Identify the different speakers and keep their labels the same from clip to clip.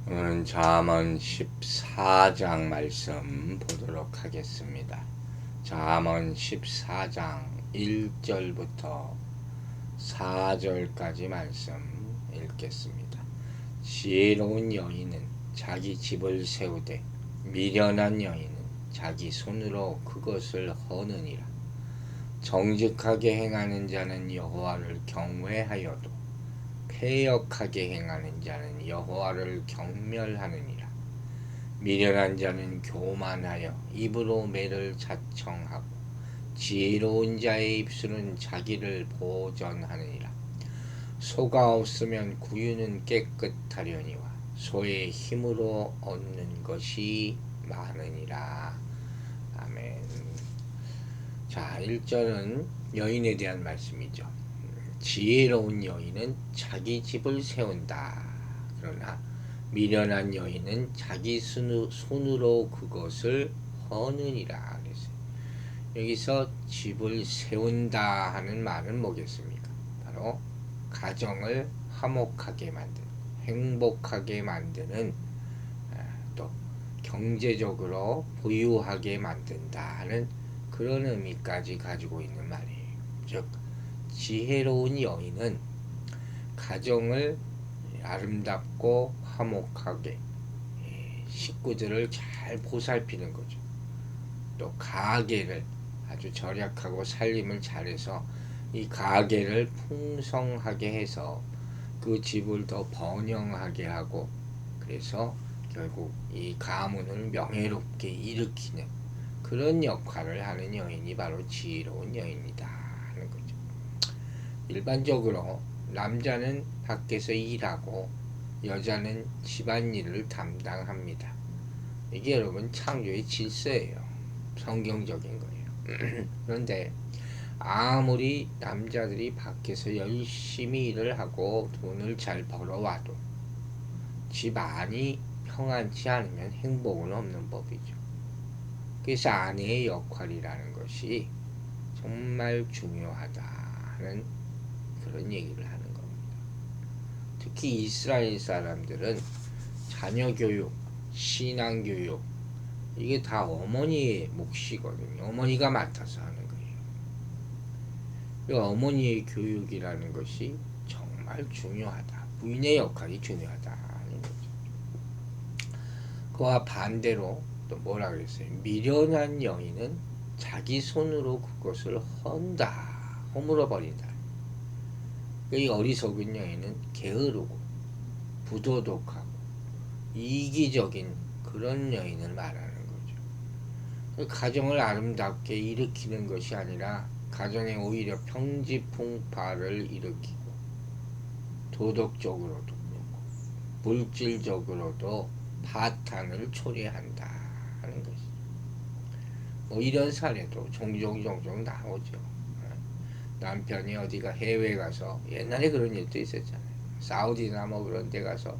Speaker 1: 오늘은 잠언 14장 말씀 보도록 하겠습니다. 잠언 14장 1절부터 4절까지 말씀 읽겠습니다. 지혜로운 여인은 자기 집을 세우되 미련한 여인은 자기 손으로 그것을 허느니라. 정직하게 행하는 자는 여호와를 경외하여도 패역하게 행하는 자는 여호와를 경멸하느니라. 미련한 자는 교만하여 입으로 매를 자청하고 지혜로운 자의 입술은 자기를 보전하느니라. 소가 없으면 구유는 깨끗하려니와 소의 힘으로 얻는 것이 많으니라. 아멘. 자, 1절은 여인에 대한 말씀이죠. 지혜로운 여인은 자기 집을 세운다. 그러나 미련한 여인은 자기 손으로 그것을 허느니라. 그랬어요. 여기서 집을 세운다 하는 말은 뭐겠습니까? 바로 가정을 화목하게 만드는, 행복하게 만드는, 또 경제적으로 부유하게 만든다 하는 그런 의미까지 가지고 있는 말이에요. 즉 지혜로운 여인은 가정을 아름답고 화목하게 식구들을 잘 보살피는 거죠. 또 가계를 아주 절약하고 살림을 잘해서 이 가계를 풍성하게 해서 그 집을 더 번영하게 하고, 그래서 결국 이 가문을 명예롭게 일으키는 그런 역할을 하는 여인이 바로 지혜로운 여인이다 하는 거죠. 일반적으로 남자는 밖에서 일하고 여자는 집안일을 담당합니다. 이게 여러분 창조의 질서예요. 성경적인 거예요. 그런데 아무리 남자들이 밖에서 열심히 일을 하고 돈을 잘 벌어와도 집안이 평안치 않으면 행복은 없는 법이죠. 그래서 아내의 역할이라는 것이 정말 중요하다는 그런 얘기를 하는 겁니다. 특히 이스라엘 사람들은 자녀 교육, 신앙 교육, 이게 다 어머니의 몫이거든요. 어머니가 맡아서 하는 거예요. 어머니의 교육이라는 것이 정말 중요하다. 부인의 역할이 중요하다는 거죠. 그와 반대로 또 뭐라 그랬어요? 미련한 여인은 자기 손으로 그것을 헌다, 허물어 버린다. 이 어리석은 여인은 게으르고 부도덕하고 이기적인 그런 여인을 말하는 거죠. 가정을 아름답게 일으키는 것이 아니라 가정에 오히려 평지풍파를 일으키고 도덕적으로도 그렇고 물질적으로도 파탄을 초래한다 하는 것이죠. 뭐 이런 사례도 종종 나오죠. 남편이 어디가 해외 가서, 옛날에 그런 일도 있었잖아요. 사우디나 뭐 그런 데 가서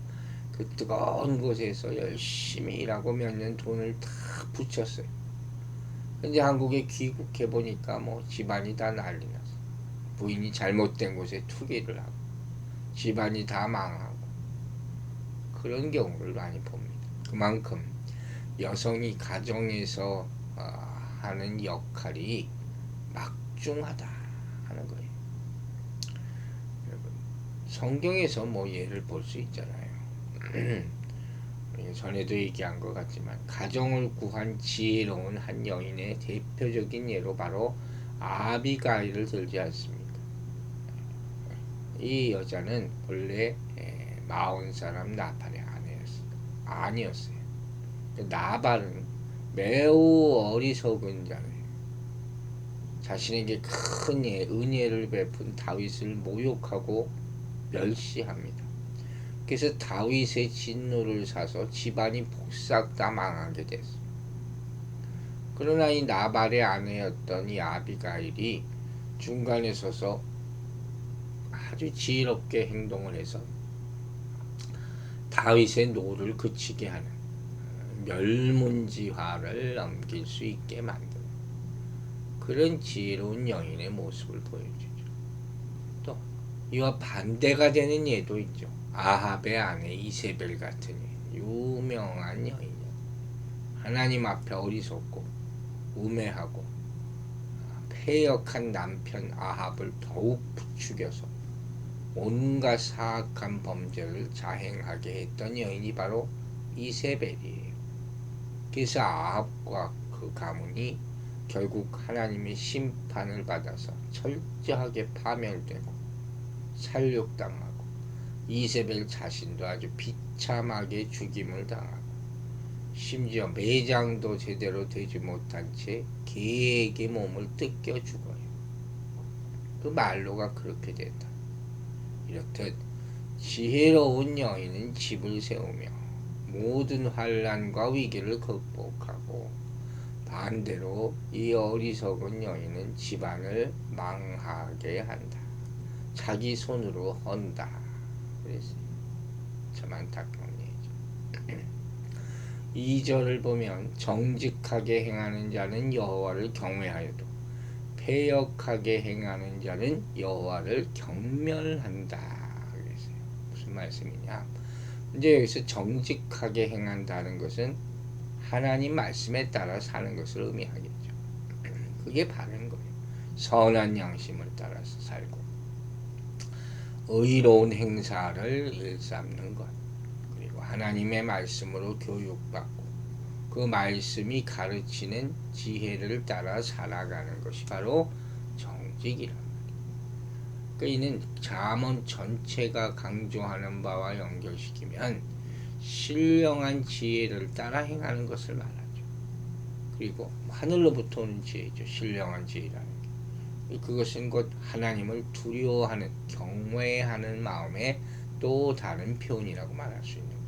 Speaker 1: 그 뜨거운 곳에서 열심히 일하고 몇 년 돈을 다 붙였어요. 근데 한국에 귀국해 보니까 뭐 집안이 다 난리 났어. 부인이 잘못된 곳에 투기를 하고 집안이 다 망하고 그런 경우를 많이 봅니다. 그만큼 여성이 가정에서 하는 역할이 막중하다 하는 거예요. 여러분, 성경에서 뭐 예를 볼 수 있잖아요. 전에도 얘기한 것 같지만 가정을 구한 지혜로운 한 여인의 대표적인 예로 바로 아비가일을 들지 않습니까? 이 여자는 원래 마온 사람 나발의 아니었어요. 나발은 매우 어리석은 자예요. 자신에게 큰 은혜를 베푼 다윗을 모욕하고 멸시합니다. 그래서 다윗의 진노를 사서 집안이 폭삭 다 망하게 됐어요. 그러나 이 나발의 아내였던 이 아비가일이 중간에 서서 아주 지혜롭게 행동을 해서 다윗의 노를 그치게 하는, 멸문지화를 넘길 수 있게 만드는 그런 지혜로운 여인의 모습을 보여주죠. 또 이와 반대가 되는 예도 있죠. 아합의 아내 이세벨 같은 예. 유명한 여인이야. 하나님 앞에 어리석고 우매하고 패역한 남편 아합을 더욱 부추겨서 온갖 사악한 범죄를 자행하게 했던 여인이 바로 이세벨이에요. 그래서 아합과 그 가문이 결국 하나님의 심판을 받아서 철저하게 파멸되고 살육당하고 이세벨 자신도 아주 비참하게 죽임을 당하고 심지어 매장도 제대로 되지 못한 채 개에게 몸을 뜯겨 죽어요. 그 말로가 그렇게 됐다. 이렇듯 지혜로운 여인은 집을 세우며 모든 환난과 위기를 극복하고 반대로 이 어리석은 여인은 집안을 망하게 한다. 자기 손으로 헌다. 그랬어요. 참 안타까운 얘기죠. 2절을 보면 정직하게 행하는 자는 여호와를 경외하여도 패역하게 행하는 자는 여호와를 경멸한다. 그랬어요. 무슨 말씀이냐? 이제 여기서 정직하게 행한다는 것은 하나님 말씀에 따라 사는 것을 의미하겠죠. 그게 바른 거예요. 선한 양심을 따라서 살고 의로운 행사를 일삼는 것, 그리고 하나님의 말씀으로 교육받고 그 말씀이 가르치는 지혜를 따라 살아가는 것이 바로 정직이란 말이에요. 그러니까 이는 잠언 전체가 강조하는 바와 연결시키면 신령한 지혜를 따라 행하는 것을 말하죠. 그리고 하늘로부터 오는 지혜죠. 신령한 지혜라는 게. 그것은 곧 하나님을 두려워하는, 경외하는 마음의 또 다른 표현이라고 말할 수 있는 거예요.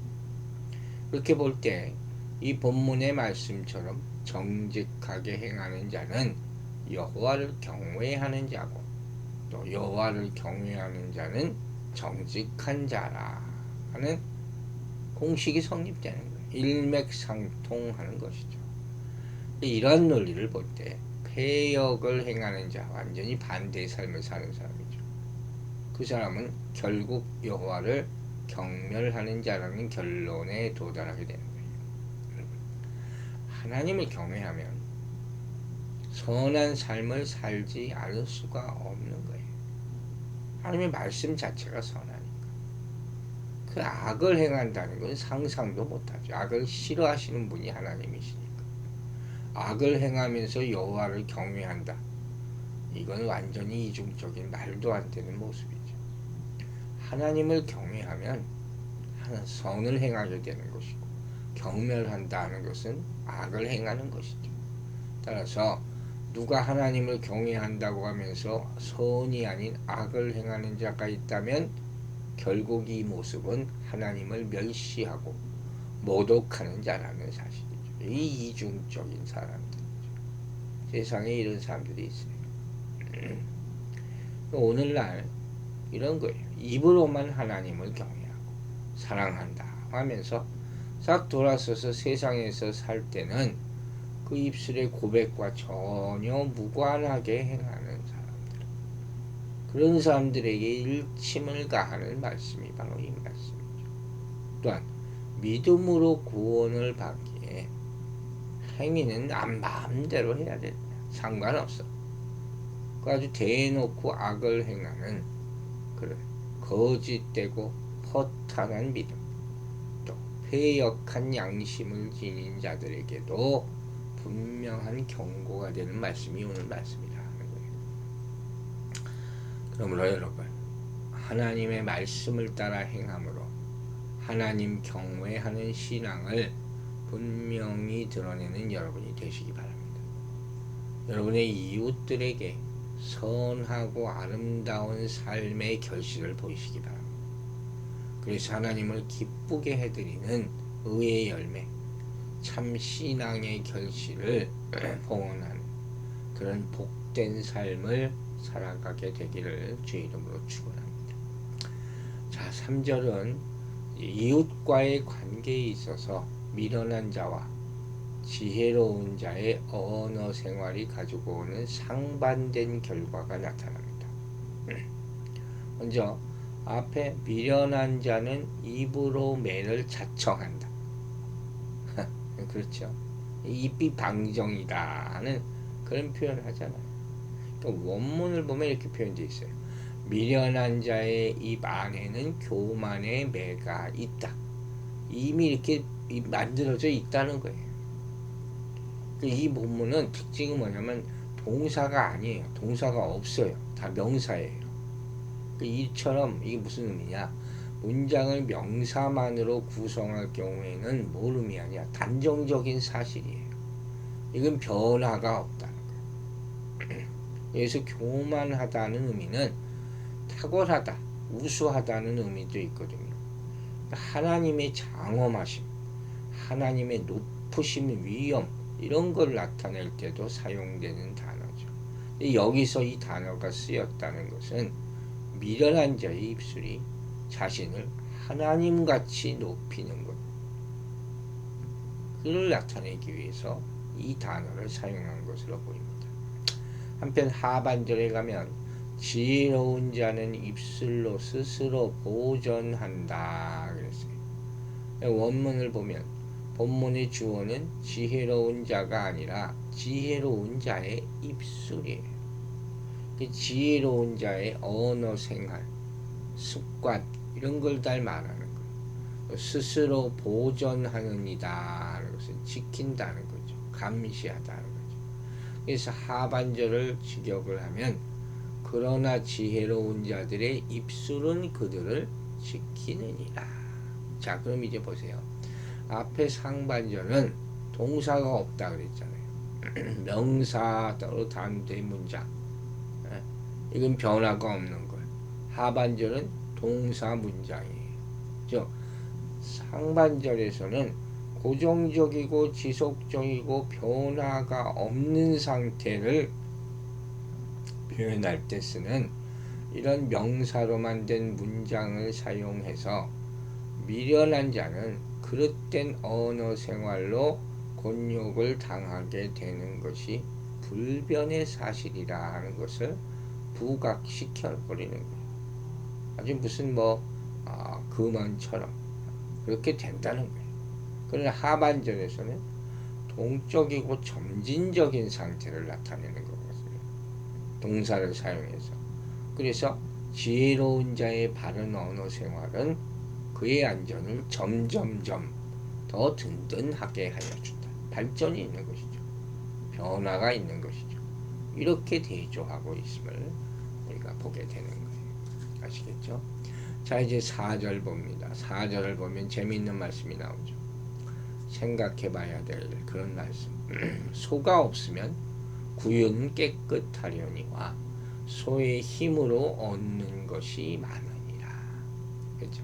Speaker 1: 그렇게 볼 때 이 본문의 말씀처럼 정직하게 행하는 자는 여호와를 경외하는 자고, 또 여호와를 경외하는 자는 정직한 자라 하는 공식이 성립되는 거예요. 일맥상통하는 것이죠. 이런 논리를 볼 때 패역을 행하는 자, 완전히 반대의 삶을 사는 사람이죠. 그 사람은 결국 여호와를 경멸하는 자라는 결론에 도달하게 되는 거예요. 하나님을 경외하면 선한 삶을 살지 않을 수가 없는 거예요. 하나님의 말씀 자체가 선하니까. 그 악을 행한다는 건 상상도 못하죠. 악을 싫어하시는 분이 하나님이시니까. 악을 행하면서 여호와를 경외한다. 이건 완전히 이중적인 말도 안 되는 모습이죠. 하나님을 경외하면 선을 행하게 되는 것이고, 경멸한다는 것은 악을 행하는 것이죠. 따라서 누가 하나님을 경외한다고 하면서 선이 아닌 악을 행하는 자가 있다면 결국 이 모습은 하나님을 멸시하고 모독하는 자라는 사실이죠. 이 이중적인 사람들이죠. 세상에 이런 사람들이 있어요. 오늘날 이런 거예요. 입으로만 하나님을 경외하고 사랑한다 하면서 싹 돌아서서 세상에서 살 때는 그 입술의 고백과 전혀 무관하게 행하는 사람들, 그런 사람들에게 일침을 가하는 말씀이 바로 이 말씀이죠. 또한 믿음으로 구원을 받기에 행위는 남 마음대로 해야 된다. 상관없어. 그 아주 대놓고 악을 행하는 그런 거짓되고 허탄한 믿음, 또 패역한 양심을 지닌 자들에게도 분명한 경고가 되는 말씀이 오늘 말씀이라 하는 거예요. 그러므로 여러분, 하나님의 말씀을 따라 행함으로 하나님 경외하는 신앙을 분명히 드러내는 여러분이 되시기 바랍니다. 여러분의 이웃들에게 선하고 아름다운 삶의 결실을 보이시기 바랍니다. 그래서 하나님을 기쁘게 해드리는 의의 열매, 참 신앙의 결실을 봉헌하는 그런 복된 삶을 살아가게 되기를 주의 이름으로 축원합니다. 자, 3절은 이웃과의 관계에 있어서 미련한 자와 지혜로운 자의 언어 생활이 가지고 오는 상반된 결과가 나타납니다. 먼저 앞에 미련한 자는 입으로 매를 자청한다. 그렇죠. 입이 방정이다 하는 그런 표현을 하잖아요. 그러니까 원문을 보면 이렇게 표현되어 있어요. 미련한 자의 입 안에는 교만의 매가 있다. 이미 이렇게 만들어져 있다는 거예요. 이 본문은 특징이 뭐냐면 동사가 아니에요. 동사가 없어요. 다 명사예요. 이처럼 이게 무슨 의미냐? 문장을 명사만으로 구성할 경우에는 뭘 의미하냐? 단정적인 사실이에요. 이건 변화가 없다는 거예요. 여기서 교만하다는 의미는 탁월하다, 우수하다는 의미도 있거든요. 하나님의 장엄하심, 하나님의 높으심, 위엄 이런 걸 나타낼 때도 사용되는 단어죠. 여기서 이 단어가 쓰였다는 것은 미련한 자의 입술이 자신을 하나님같이 높이는 것, 그를 나타내기 위해서 이 단어를 사용한 것으로 보입니다. 한편 하반절에 가면 지혜로운 자는 입술로 스스로 보전한다 그랬어요. 원문을 보면 본문의 주어는 지혜로운 자가 아니라 지혜로운 자의 입술이에요. 지혜로운 자의 언어 생활, 습관 이런 걸 다 말하는 거예요. 스스로 보전하느니다 하는 것은 지킨다는 거죠. 감시하다는 거죠. 그래서 하반절을 직역을 하면 그러나 지혜로운 자들의 입술은 그들을 지키느니라. 자, 그럼 이제 보세요. 앞에 상반절은 동사가 없다 그랬잖아요. 명사로 단대 문장. 이건 변화가 없는 거예요. 하반절은 동사 문장이에요. 즉 상반절에서는 고정적이고 지속적이고 변화가 없는 상태를 표현할 때 쓰는 이런 명사로만 된 문장을 사용해서 미련한 자는 그릇된 언어 생활로 곤욕을 당하게 되는 것이 불변의 사실이라 하는 것을 부각시켜 버리는 거예요. 아주 무슨 금원처럼 그렇게 된다는 거예요. 그러나 하반절에서는 동적이고 점진적인 상태를 나타내는 거거든요. 동사를 사용해서. 그래서 지혜로운 자의 바른 언어 생활은 그의 안전을 점점점 더 든든하게 하여 준다. 발전이 있는 것이죠. 변화가 있는 것이죠. 이렇게 대조하고 있음을 우리가 보게 되는 거예요. 아시겠죠? 자, 이제 4절 봅니다. 4절을 보면 재미있는 말씀이 나오죠. 생각해 봐야 될 그런 말씀. 소가 없으면 구유는 깨끗하려니와 소의 힘으로 얻는 것이 많으니라. 그죠?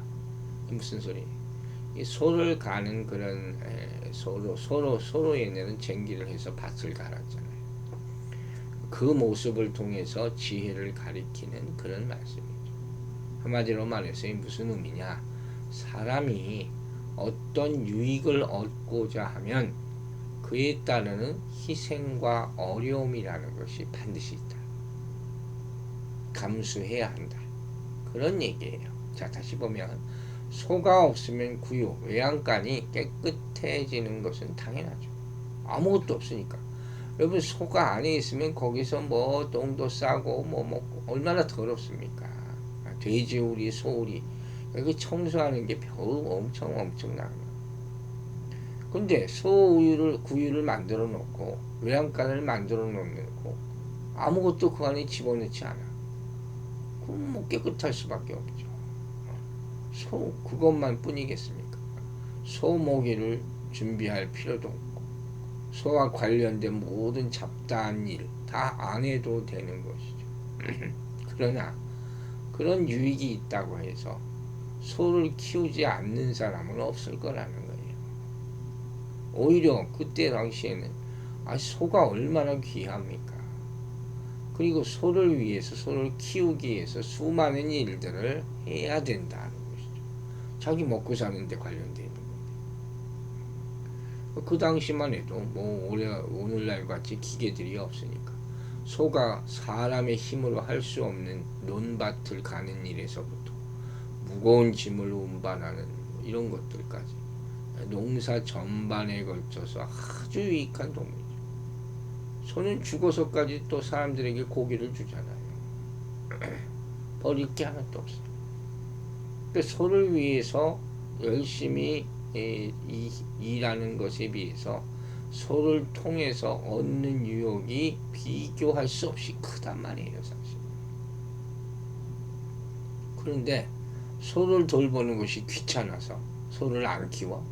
Speaker 1: 무슨 소리예요? 이 소를 가는 그런 서로에는 쟁기를 해서 밭을 갈았잖아요. 그 모습을 통해서 지혜를 가리키는 그런 말씀이죠. 한마디로 말해서 무슨 의미냐? 사람이 어떤 유익을 얻고자 하면 그에 따르는 희생과 어려움이라는 것이 반드시 있다. 감수해야 한다. 그런 얘기예요. 자, 다시 보면 소가 없으면 구유, 외양간이 깨끗해지는 것은 당연하죠. 아무것도 없으니까. 여러분 소가 안에 있으면 거기서 똥도 싸고 먹고 얼마나 더럽습니까? 돼지우리, 소우리 여기 청소하는 게 겨우 엄청나요. 근데 구유를 만들어 놓고 외양간을 만들어 놓고 아무것도 그 안에 집어넣지 않아. 그럼 깨끗할 수밖에 없죠. 그것만 뿐이겠습니까? 소 먹이를 준비할 필요도 없고 소와 관련된 모든 잡다한 일 다 안 해도 되는 것이죠. 그러나 그런 유익이 있다고 해서 소를 키우지 않는 사람은 없을 거라는 거예요. 오히려 그때 당시에는 소가 얼마나 귀합니까? 그리고 소를 키우기 위해서 수많은 일들을 해야 된다는 것이죠. 자기 먹고 사는데 관련되어 있는 건데. 그 당시만 해도 오늘날 같이 기계들이 없으니까 소가 사람의 힘으로 할 수 없는 논밭을 가는 일에서부터 무거운 짐을 운반하는 이런 것들까지 농사 전반에 걸쳐서 아주 유익한 동물이죠. 소는 죽어서까지 또 사람들에게 고기를 주잖아요. 버릴 게 하나도 없어요. 그 소를 위해서 열심히 일하는 것에 비해서 소를 통해서 얻는 유혹이 비교할 수 없이 크단 말이에요, 사실. 그런데 소를 돌보는 것이 귀찮아서 소를 안 키워?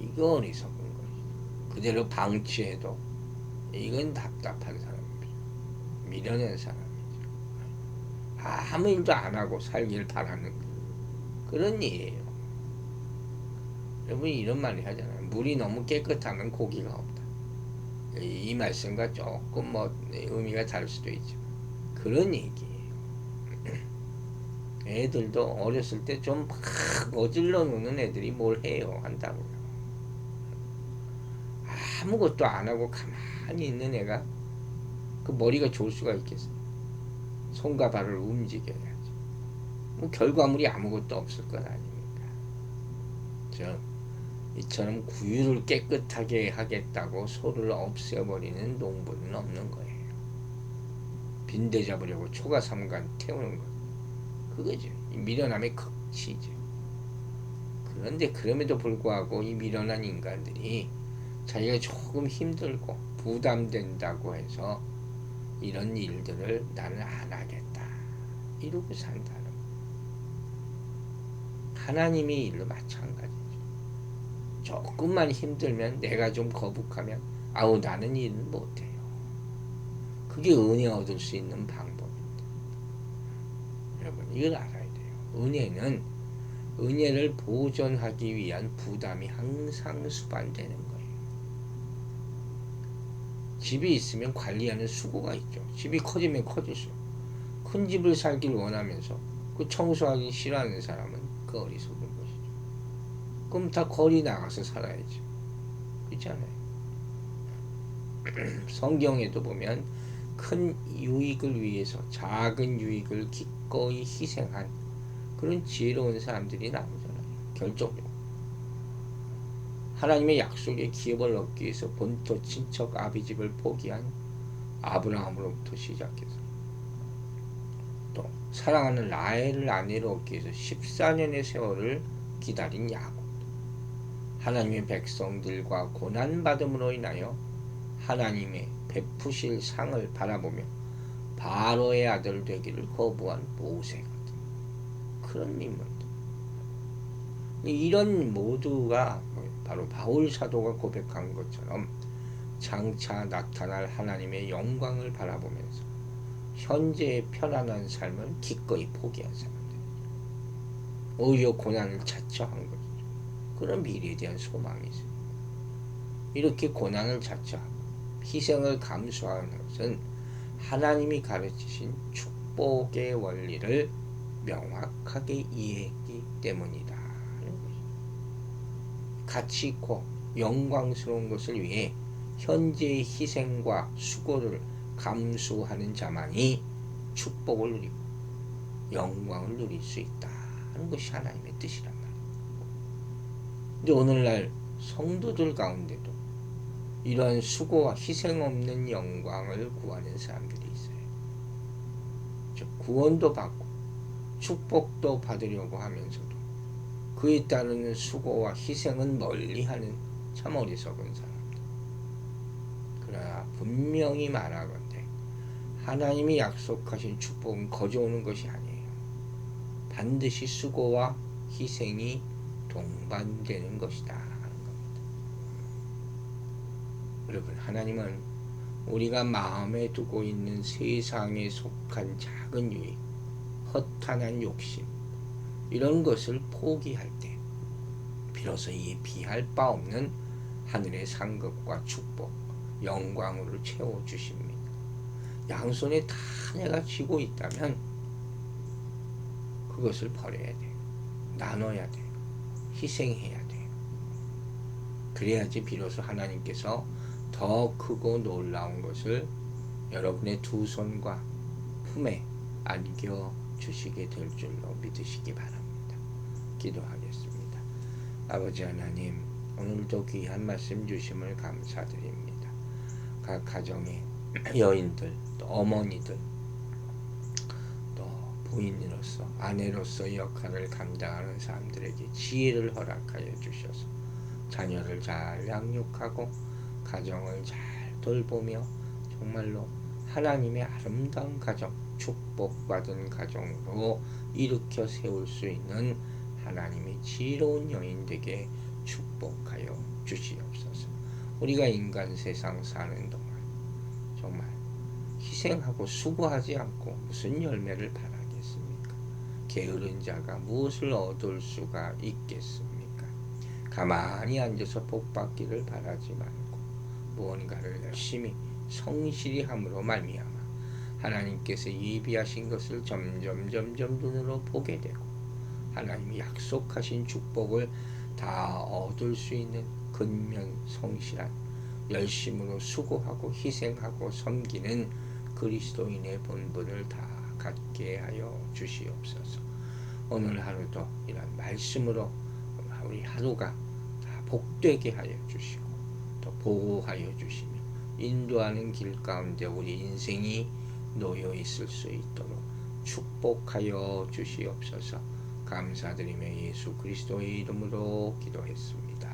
Speaker 1: 이거 어리석은 거지. 그대로 방치해도 이건 답답한 사람이죠. 미련한 사람이죠. 아무 일도 안 하고 살길 바라는 그런 일이에요. 여러분 이런 말을 하잖아요. 물이 너무 깨끗하면 고기가 없다. 이 말씀과 조금 의미가 다를 수도 있지만 그런 얘기예요. 애들도 어렸을 때 좀 막 어질러 노는 애들이 뭘 해요 한다고요. 아무것도 안 하고 가만히 있는 애가 그 머리가 좋을 수가 있겠어요. 손과 발을 움직여야지. 뭐 결과물이 아무것도 없을 건 아닙니까? 이처럼 구유를 깨끗하게 하겠다고 소를 없애버리는 농부는 없는 거예요. 빈대 잡으려고 초가삼간 태우는 거. 그거죠. 이 미련함의 극치죠. 그런데 그럼에도 불구하고 이 미련한 인간들이 자기가 조금 힘들고 부담된다고 해서 이런 일들을 나는 안 하겠다 이러고 산다는 거예요. 하나님이 일로 마찬가지죠. 조금만 힘들면 내가 좀 거북하면 아우 나는 일 못해요. 그게 은혜 얻을 수 있는 방법입니다. 여러분 이걸 알아야 돼요. 은혜를 보존하기 위한 부담이 항상 수반되는 거예요. 집이 있으면 관리하는 수고가 있죠. 집이 커지면 커질수록 큰 집을 살길 원하면서 그 청소하기 싫어하는 사람은 그 어리석은 것이죠. 그럼 다 거리 나가서 살아야지. 그렇잖아요. 성경에도 보면 큰 유익을 위해서 작은 유익을 기꺼이 희생한 그런 지혜로운 사람들이 나오잖아요. 결정적으로 하나님의 약속의 기업을 얻기 위해서 본토 친척 아비집을 포기한 아브라함으로부터 시작해서 또 사랑하는 라헬을 아내로 얻기 위해서 14년의 세월을 기다린 야곱, 하나님의 백성들과 고난받음으로 인하여 하나님의 베푸실 상을 바라보며 바로의 아들 되기를 거부한 모세 같은 그런 인물들. 이런 모두가 바로 바울 사도가 고백한 것처럼 장차 나타날 하나님의 영광을 바라보면서 현재의 편안한 삶을 기꺼이 포기한 사람들, 오히려 고난을 자처한 것이죠. 그런 미래에 대한 소망이 있어요. 이렇게 고난을 자처하고 희생을 감수하는 것은 하나님이 가르치신 축복의 원리를 명확하게 이해했기 때문이다. 가치 있고 영광스러운 것을 위해 현재의 희생과 수고를 감수하는 자만이 축복을 누리고 영광을 누릴 수 있다 하는 것이 하나님의 뜻이란 말이에요. 근데 오늘날 성도들 가운데도 이러한 수고와 희생 없는 영광을 구하는 사람들이 있어요. 구원도 받고 축복도 받으려고 하면서도 그에 따르는 수고와 희생은 멀리하는 참 어리석은 사람들. 그러나 분명히 말하건대 하나님이 약속하신 축복은 거저오는 것이 아니에요. 반드시 수고와 희생이 동반되는 것이다 하는 겁니다. 여러분, 하나님은 우리가 마음에 두고 있는 세상에 속한 작은 유익, 허탄한 욕심, 이런 것을 포기할 때 비로소 이에 비할 바 없는 하늘의 상급과 축복, 영광으로 채워주십니다. 양손에 다 내가 쥐고 있다면 그것을 버려야 돼요. 나눠야 돼요. 희생해야 돼요. 그래야지 비로소 하나님께서 더 크고 놀라운 것을 여러분의 두 손과 품에 안겨주시게 될 줄로 믿으시기 바랍니다. 기도하겠습니다. 아버지 하나님, 오늘도 귀한 말씀 주심을 감사드립니다. 각 가정의 여인들, 또 어머니들, 또 부인으로서, 아내로서 역할을 감당하는 사람들에게 지혜를 허락하여 주셔서 자녀를 잘 양육하고 가정을 잘 돌보며 정말로 하나님의 아름다운 가정, 축복받은 가정으로 일으켜 세울 수 있는 하나님의 지혜로운 여인에게 축복하여 주시옵소서. 우리가 인간 세상 사는 동안 정말 희생하고 수고하지 않고 무슨 열매를 바라겠습니까? 게으른 자가 무엇을 얻을 수가 있겠습니까? 가만히 앉아서 복 받기를 바라지 말고 무언가를 열심히 성실히 함으로 말미암아 하나님께서 예비하신 것을 점점 눈으로 보게 되고 하나님이 약속하신 축복을 다 얻을 수 있는 근면 성실한 열심으로 수고하고 희생하고 섬기는 그리스도인의 본분을 다 갖게 하여 주시옵소서. 오늘 하루도 이런 말씀으로 우리 하루가 다 복되게 하여 주시고 또 보호하여 주시며 인도하는 길 가운데 우리 인생이 놓여 있을 수 있도록 축복하여 주시옵소서. 감사드리며 예수 그리스도의 이름으로 기도했습니다.